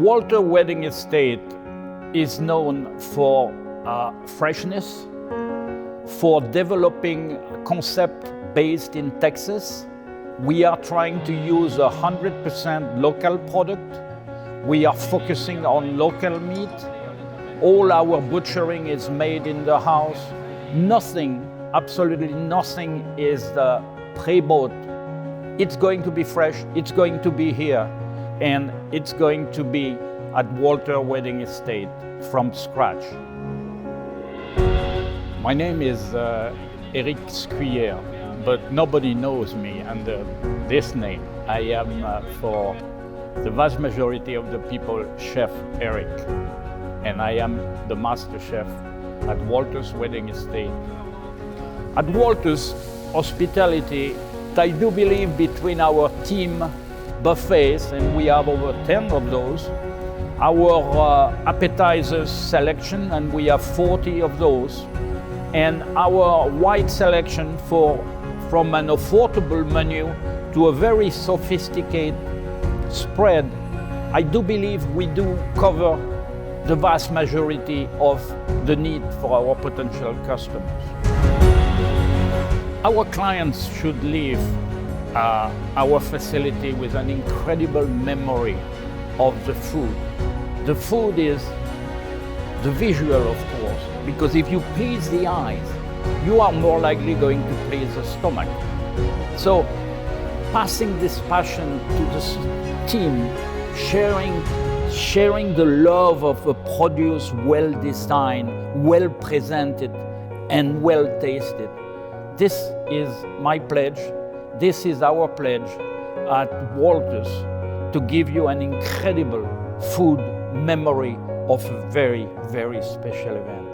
Walter Wedding Estate is known for freshness, for developing a concept based in Texas. We are trying to use 100% local product. We are focusing on local meat. All our butchering is made in the house. Nothing, absolutely nothing is pre-bought. It's going to be fresh, it's going to be here, and it's going to be at Walter Wedding Estate from scratch. My name is Eric Scuyer, but nobody knows me under this name. I am, for the vast majority of the people, Chef Eric, and I am the master chef at Walter's Wedding Estate. At Walter's Hospitality, I do believe between our team buffets, and we have over 10 of those, our appetizers selection, and we have 40 of those, and our wide selection from an affordable menu to a very sophisticated spread. I do believe we do cover the vast majority of the need for our potential customers. Our clients should leave our facility with an incredible memory of the food. The food is the visual, of course, because if you please the eyes, you are more likely going to please the stomach. So passing this passion to the team, sharing the love of a produce well designed, well presented, and well tasted. This is my pledge, this is our pledge at Walter's to give you an incredible food memory of a very, very special event.